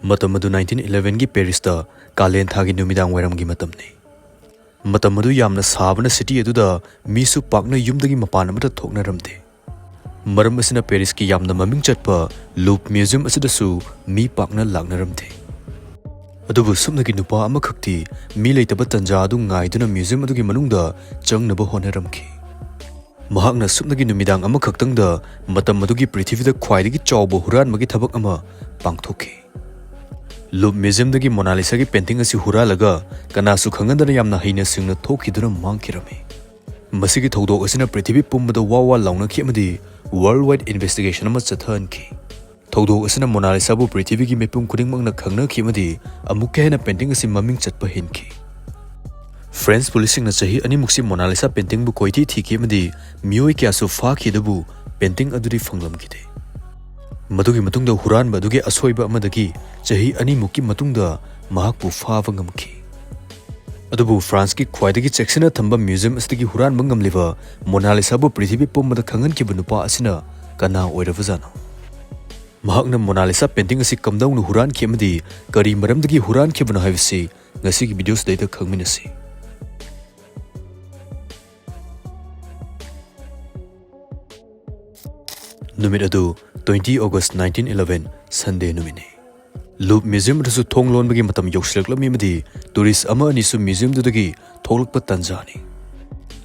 Matam adu 1911 gi Paris da Kalen thagi numidang wairam gi matam ni. Matam adu yamna sabana city adu da misu pakna yumdagi mapana mata thokna ramde. Maram asina Paris ki yamna maming chatpa Louvre Museum asidasu mi pakna lagna ramde. Adubu sumna gi nupa ama khakti mi leitaba tanja adu ngaiduna museum adu gi manungda changnaba honaramki. Mahakna sumna gi numidang ama khaktang da matam adu gi prithivida khwaidagi chawbo huran magi thabak ama pangthoki. Louvre Museum dagi Mona Lisa gi painting asi huralaga kanasu khangandana yamna haina singna thokiduna mangkirame. Masigi thodok asina prithivi pumbada wawa launa ki amadi worldwide investigation ama chathanki. Thodok asina Mona Lisa bu prithivi gi mepum khudingmangna khangna ki amadi amuk hena painting asi maming chatpa hinki. French policing na chahi ani muksi Mona Lisa painting bu koiti thiki amadi mioi kya su fa khidabu painting aduri phanglam kide. Madugi matungda huran badugi asoiba amadagi chahi ani muki matungda mahakpu fawa ngamki. Adubu France ki khwaidagi checksina thamba museum astagi huran bangamliba Mona Lisa bu prithivi pumbada khangan ki bunupa asina kana oiravajana. Mahakna Mona Lisa painting asi kamdaung huran ki amadi kari maramdagi huran ki bana haivisi ngasi ki videos daita khangminasi. Numit adu 20 August 1911 Sunday numine. Louvre Museum dasu thonglon bagi matam yoksilaklam mimadi tourist ama ani su museum dudagi tholakpa tanjani.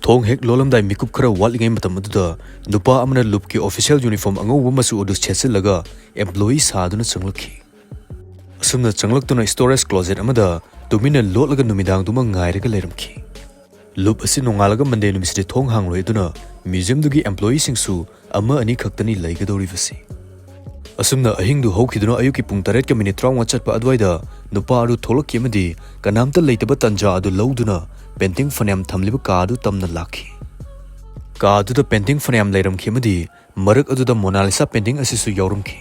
Thong hek lolamdai mikup khara walingai matam aduda nupa amana Louvre ki official uniform angauba masu odu chesilaga employee saduna changlakhi. Asumna changlaktuna storage closet amada tumina lotlaga numidang duma ngairaga leiramki. Louvre asi nongalaga Monday numisde thong hangloi duna museum dugi employee singsu ama ani khaktani laigadorivasi. Asumna ahingdu hokiduna ayuki pung 8:30 chatpa adwaida nupa adu tholakki amadi kanamta leitaba tanja adu lauduna painting fanam thamliba ka adu tamna lakhi. Ka adu da painting fanam leiramki amadi marak adu da Mona Lisa painting asisu yaurumki.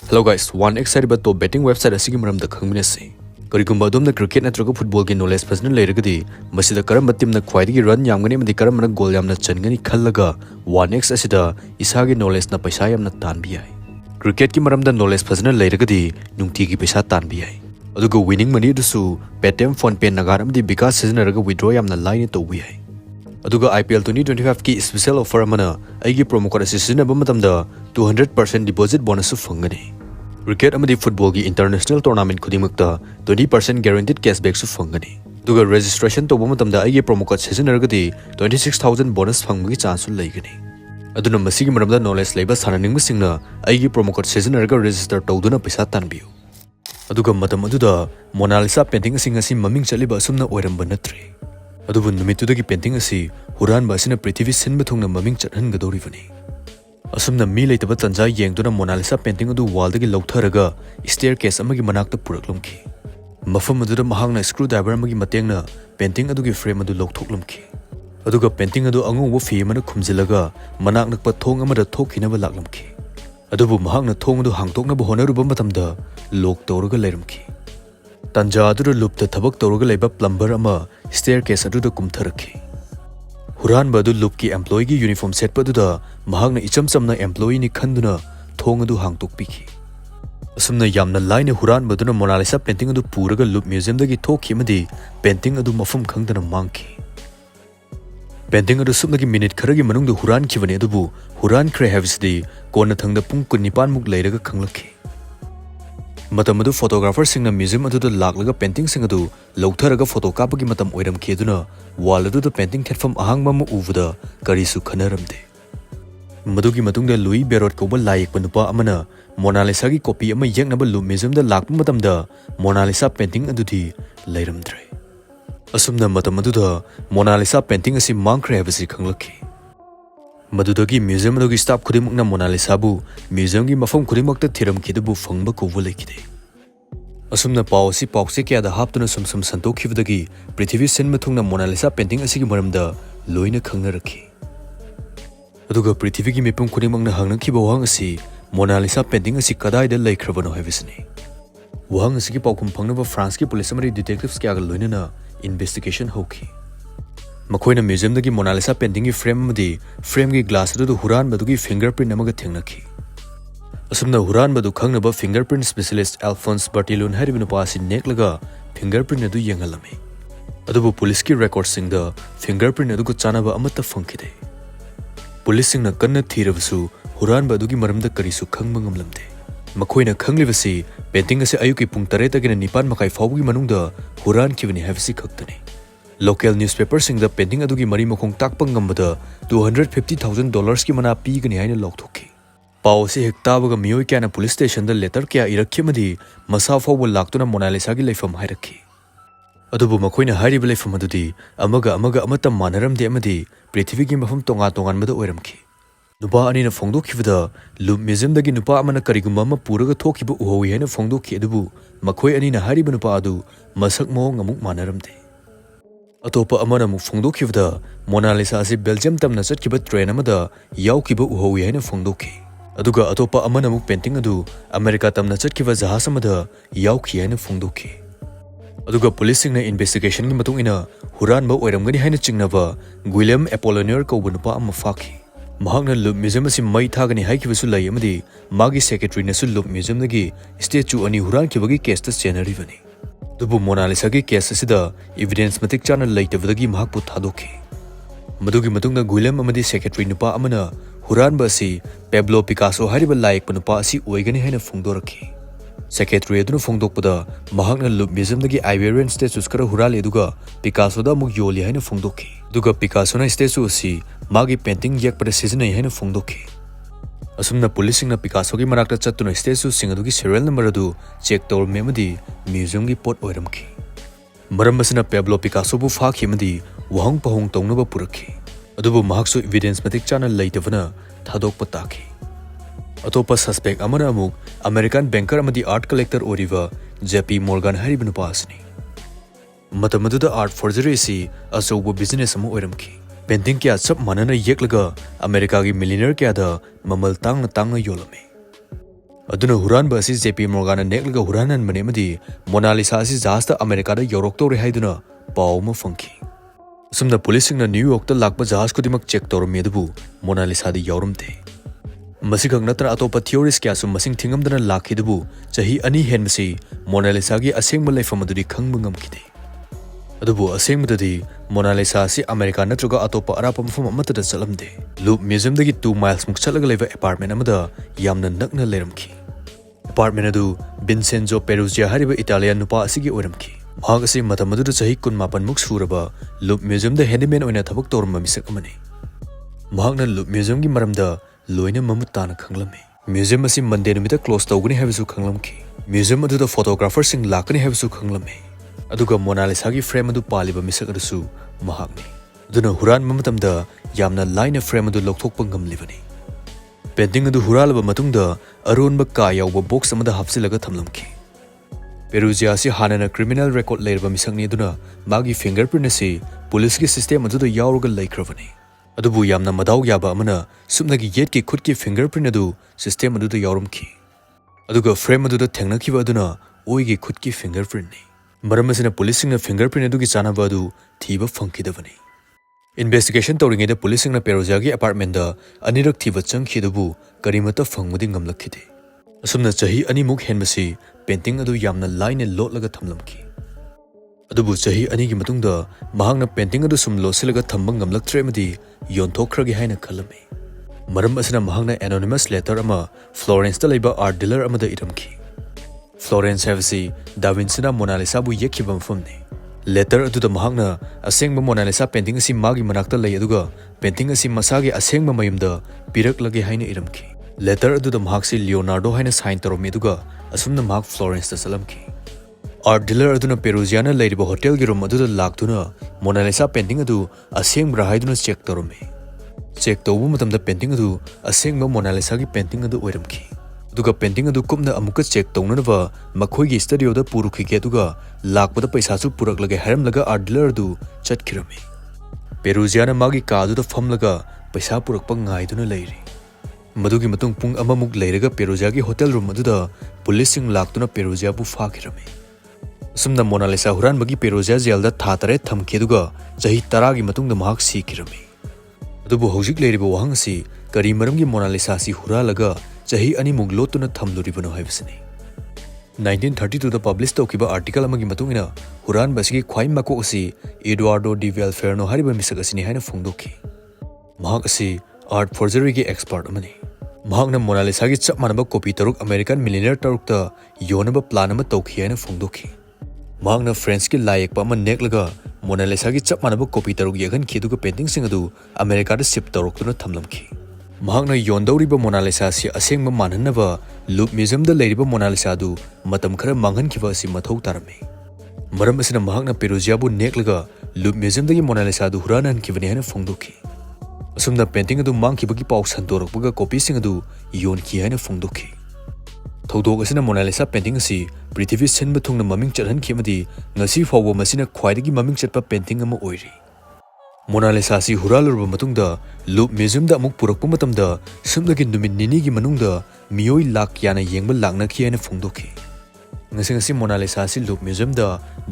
Hello guys, one excited about the betting website asigi maramda khangminasi. Karigumba adom na cricket natraga football ki knowledge fazna leiragadi masida karamba team na khwaidagi run yamgani amadi karamba goal yamna changani khallaga 1x asida isagi knowledge na paisa yamna tanbi yai. Cricket ki maramda knowledge fazna leiragadi nungti ki paisa tanbi yai. Aduga winning money dusu Paytm phone pay nagar amadi bikas sizinaraga withdraw yamna line tawbi yai. Aduga IPL 2025 ki special offer amana aigi promo code sizinaba matamda 200% deposit bonus fangani. Cricket amadi football ki international tournament khudimukta 20% guaranteed cashback su fangani. Duga registration to matamda aigi promo code sizinaragadi 26,000 bonus fanggi chance laigani. Aduna masigi maramda knowledge leiba sananing singna aigi promo code sizinaraga register tawduna paisa tanbiu. Aduga matam aduda Mona Lisa painting asing asi maming chaliba asumna oiramba natre. Adubu numitudagi painting asi huran ba asina prithivi sinba thungna maming chathangadorivani. Asumna mi leitaba tanja yengduna Mona Lisa painting adu wall dagi lautharaga staircase amagi manakta puraklamki. Mafam aduda mahangna screwdriver amagi matengna painting adugi frame adu lauthoklamki. Aduga painting adu anguba fi amana khumjilaga manak nakpa thong amada thokhinaba laklamki. Adubu mahangna thong adu hangtoknaba honaruba matamda lock tawraga leiramki. Tanja aduda lupta thabak tawraga leiba plumber ama staircase aduda kumtharakhi. Huran badu Louvre ki employee ki uniform set paduda mahagna icham chamna employee ni khanduna thong adu hangtok piki. Asumna yamna line huran baduna Mona Lisa painting adu puraga Louvre Museum dagi thokhi amadi painting adu mafum khangdana mangki. Painting adu sumna ki minute kharagi manungda huran khibani adubu Hurankhribano habisdi kona thangda pung 19 muk leiraga khanglakhi. Matam adu photographer singna museum adu laklaga painting sing adu lautharaga photo kapagi matam oiramki aduna wall adu painting thetfam ahangma mu uvada karisu khanaramde. Madugi matungda Louis Berot ko ba layik panupa amana Mona Lisa gi copy ama yengnaba Louvre Museum da lakpa matamda Mona Lisa painting adu thi leiramdre. Asumna matam adu da Mona Lisa painting asi mangkhre habisi khanglakhi. Madudagi museum adugi staff khudimukna Mona Lisa bu museum gi mafam khudimakta thiramki dubu fangba kovu leikide. Asumna pawsi pawse kya da haptuna sumsum santokhibadagi prithivi sinma thungna Mona Lisa painting asigi maramda loina khangnarakhi. Aduga prithivi gi mipum khudimukna hangnakiba wahang asi Mona Lisa painting asi kadaida laikhrabano haibisni. Wahang asigi pawkhum phangnaba France ki police amari detectives kya ga loinana investigation hokhi. Makoina museum dagi Mona Lisa painting gi frame amadi frame gi glass adu huran badugi fingerprint amaga thengnakhi. असमना हुरानबदु खंगनबा fingerprint specialist Alphonse Bertillon हारिबा नुपा असि नेक्लगा fingerprint अदु येंगलमे अदुबु पुलिस की रेकॉर्ड सिंगदा फिंगरप्रिंट अदुगु चानाबा अमत्ता फंखिदे पुलिस सिंगना कन्ना थीरबसु हुरानबा अदुगी मरमदा करिसु खंगबा ngamlamde मखोइना खंगलिबसि पेंटिंग असे अयुकी पुंग 3 तगिना 9 मखाइ फावबुगी मनुंगदा हुरान खिबनि हाबसि खक्तने लोकल न्यूज़पेपर सिंगदा पेंटिंग अदुगी मरी मखोंग ताकपा ngambada $250,000 की मना पीगनि हाइना लौथोखि पाव से हेक ताबगा मियोय क्याना पुलिस स्टेशन दा लेटर क्या इरखिमदि मसा फावबा लाक्तुना मोनालिसा गी लेफम हाइरखि अदुबु मखोइना हारिबा लेफम अदुदि अमगा अमता मानरमदे अमदि पृथ्वीगी मफम तोंगा तोंगानबदा ओइरमखि नुपा अनिना फोंदोखिबदा लूप म्यूजियम दगी नुपा अमना करिगुम्बा अमा पुरगा थोखिबा उहोइ हाइना फोंदोखि अदुबु मखोइ अनिना हारिबा नुपा अदु मसक मोंग अमुक मानरमदे अतोपा अमना मुक फोंदोखिबदा मोनालिसा असि बेल्जियम तमना चटकिबा ट्रेन अमदा याउखिबा उहोइ हाइना फोंदोखि अदुगा अतोपा अमना मुक पेंटिंग अदु अमेरिका तमना चटकिबा जहाज अमदा याउखि हाइना फोंदोखि अदुगा पुलिस सिंगना इन्वेस्टिगेशन की मतुंग इना हुरानबा ओइरमगनि हाइना चिंगनाबा गुइलियम एपोलोनियर कौबा नुपा अमा फाखि महांगना लूप म्यूजियम असी मई थागनि हाइकिबसु लई अमदि मागी सेक्रेटरी नसु लूप म्यूजियम दगी स्टेचू अनि हुरानखिबगी केस त चेनरिबनि दुबु मोनालिसा गी केस असिदा एविडेंस मतिक चाना लैतबदगी महाकपु थादोखि मदुगी मतुंगना गुइलियम अमदि सेक्रेटरी नुपा अमना हुरानबा असि पेब्लो पिकासो हारिबा लायक नुपा असि ओइगनि हाइना फोंदोरखि सेक्रेटरी अदुना फोंदोकपदा महांगना लूप म्यूजियम दगी आइबेरियन स्टेचूस खरा हुराले दुगा पिकासोदा मुक योली हाइना फोंदोखि दुगा पिकासोना स्टेचू असि मागी पेंटिंग येकपदा सिजनै हाइना फोंदोखि असुमना पुलिस सिंगना पिकासोगी मनाक्ता चत्तुना स्टेचू सिंग अदुगी सीरियल नंबर अदु चेक तौरमे अमदि म्यूजियम गी पोट ओइरमखि मरम असना पेब्लो पिकासोबु फाखि अमदि वहंग पहोंग तौनबा पुरखि अदुबु महाकसु एविडेंस मतिक चाना लैतबना थादोकपा ताखि अतोपा सस्पेक्ट अमना अमुक अमेरिकन बैंकर अमदि आर्ट कलेक्टर ओरिवा जेपी मोर्गन हारिबा नुपा असनि मतमदुदा आर्ट फोर्जरी असि अचौबो बिजनेस अमा ओइरमखि पेंटिंग क्या सब मानना येकलगा अमेरिका की मिलियनर क्या दा ममल तांगना योलमे अदुना हुरानबा असि जेपी मोर्गन नेकलगा हुरानन मनेमदि मोनालिसा असि जहाजता अमेरिका दा यौरक्तोरे हाइदुना पावमा फंखि सुमना पुलिस सिंगना न्यूयॉर्क ता लाकबा जहाज खुदिमक चेक तौरमे अदुबु मोनालिसा दी यौरमते मसिगंग नत्र अतोपा थियोरिस्ट क्या सुम मसिंग थिंगमदना लाखिदुबु चही अनि हेनमसि मोनालिसा गी असेंगबा लेफम अदुदि खंगबा ngamखिदे अदुबु असेंगबदि मोनालिसा असि अमेरिका नत्रगा अतोपा अरापा मफम अमतदा चलमदे लूप म्यूजियम दगी 2 माइल्स मुक चलगा लेबा अपार्टमेंट अमदा यामना नकना लेरमखि अपार्टमेंट अदु विंसेंजो पेरुजिया हारिबा इटालियन नुपा असिगी ओइरमखि महाग असि मतमदुदा चही 19 मुक सुरबा लूप म्यूजियम दा हैंडमैन ओइना थबक तौरम मिसक अमने महागना लूप म्यूजियम गी मरमदा लोइना ममुत ताना खंगलमे म्यूजियम असि मंडे नुमिता क्लोज तौगनि हाबिसु खंगलमखि म्यूजियम अदुदा फोटोग्राफर सिंग लाकनि हाबिसु खंगलमे अदुगा मोनालिसा गी फ्रेम अदु पालिबा मिसक अदुसु महागनि अदुना हुरान ममतमदा यामना लाइन फ्रेम अदु लौथोकपा ngamलिबनि पेंटिंग अदु हुरालबा मतुंगदा अरोनबा का यावबा बॉक्स अमदा हापसिलगा थमलमखि पेरुजिया असि हानना क्रिमिनल रेकॉर्ड लेरबा मिसकनि अदुना मागी फिंगरप्रिंट असि पुलिस की सिस्टम अदुदा यावरगा लैख्रबनि अदुबु यामना मदाव याबा अमना सुमनगी येट की खुद की फिंगरप्रिंट अदु सिस्टम अदुदा यावरमखि अदुगा फ्रेम अदुदा थेंगनखिबा अदुना ओइगी खुद की फिंगरप्रिंट नि मरम असना पुलिस सिंगना फिंगरप्रिंट अदुगी चानाबा अदु थीबा फंखिदबनि इन्वेस्टिगेशन तौरिङैदा पुलिस सिंगना पेरुजियागी अपार्टमेंट दा अनिरक थीबा चंखिदबु करिमता फंगमदि ngamलखिदे असुमना चही अनिमुक हेनबसि पेंटिंग अदु यामना लाइन लोटलगा थमलमखि अदुबु चही अनिगी मतुंगदा महांगना पेंटिंग अदु सुम लोसिलगा थंबा ngamलक्त्रेमदि योनथोखरगे हाइना खलमे मरम असना महांगना एनोनिमस लेटर अमा फ्लोरेंस दा लैबा आर्ट डीलर अमदा इरमखि फ्लोरेंस हैवसी डाविंसीना मोनालिसा बु येखिबा मफमने लेटर अदुदा महांगना असेंगबा मोनालिसा पेंटिंग असि मागी मनाक्ता लै अदुगा पेंटिंग असि मसागे असेंगबा मयमदा पिरकलगे हाइना इरमखि लेटर अदुदा महाक्सि लियोनार्डो हाइना साइन तौरमे अदुगा असुमना महाक फ्लोरेंस दा चलमखि आर्ट डीलर अदुना पेरुजियाना लैरिबा होटल गी रूम अदुदा लाक्तुना मोनालिसा पेंटिंग अदु असेंगब्रा हाइदुना चेक तौरमे चेक तौबु मतमदा पेंटिंग अदु असेंगबा मोनालिसा गी पेंटिंग अदु ओइरमखि अदुगा पेंटिंग अदु कुमना अमुका चेक तौननबा मखोइगी स्टूडियोदा पुरुखिगे अदुगा लाकपदा पैसासु पुरकलगे हरमलगा आर्ट डीलर अदु चटखिरमे पेरुजियाना मागी कादुदा फमलगा पैसा पुरकपा ngaiduna लैरि मदुगी मतुंग पुंग अममुक लैरगा पेरुजियागी होटल रूम अदुदा पुलिस सिंग लाक्तुना पेरुजियाबु फाखिरमे असुमना मोनालिसा हुरानबगी पेरुजिया जेलदा था 3 थमखेदुगा चही 10 गी मतुंगदा महाक सीखिरमे अदुबु हौजिक लैरिबा वहंग असि करी मरमगी मोनालिसा सि हुरालगा chahi animung lotuna thamluribano haibasini 1932 da publish tawkiba article amagi matungina huran basigi khwai mako asi Eduardo de Valferno hariba misak asini haina phongdokhi mahak asi art forgery gi expert amani mahakna Mona Lisa gi chap manaba copy taruk American millionaire taruk ta yonaba plan ama tawkhi haina phongdokhi mahakna French ki layak pa ma neklaga Mona Lisa gi chap manaba copy taruk yagan khidu ka painting sing adu America da ship taruk tuna thamlamki mahakna yondawriba Mona Lisa si asengma manhanaba Louvre Museum da leiriba Mona Lisa du matam khara manghan khiba asi mathau tarame maram asina mahakna Peruggia bu neklaga Louvre Museum da gi Mona Lisa du huranan khibani haina phongdokhi asumna painting adu mangkhibagi paw santorokbaga copy sing adu yonki haina phongdokhi thodok asina Mona Lisa painting asi prithvi senba thungna maming chathan khimadi ngasi fawba masina khwaidagi maming chatpa painting ama oiri Mona Lisa si huralurba matungda Louvre Museum da amuk purakpa matamda sumdagi numit nini gi manungda miyoi lakh yana yengba lakna khi haina phongdokhi ngasi Mona Lisa si Louvre Museum da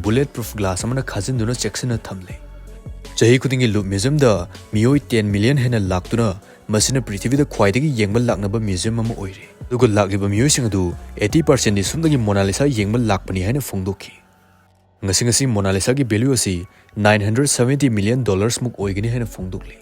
bulletproof glass amana khajinduna checksina thamle chahi khudingi Louvre Museum da miyoi 10 million hena laktuna masina prithvi da khwaidagi yengba laknaba museum ama oire dugo lakliba miyoi sing adu 80% ni sumdagi Mona Lisa yengba lakpani haina phongdokhi ngasi Mona Lisa gi value asi $970 million muk oigini haina phongdokli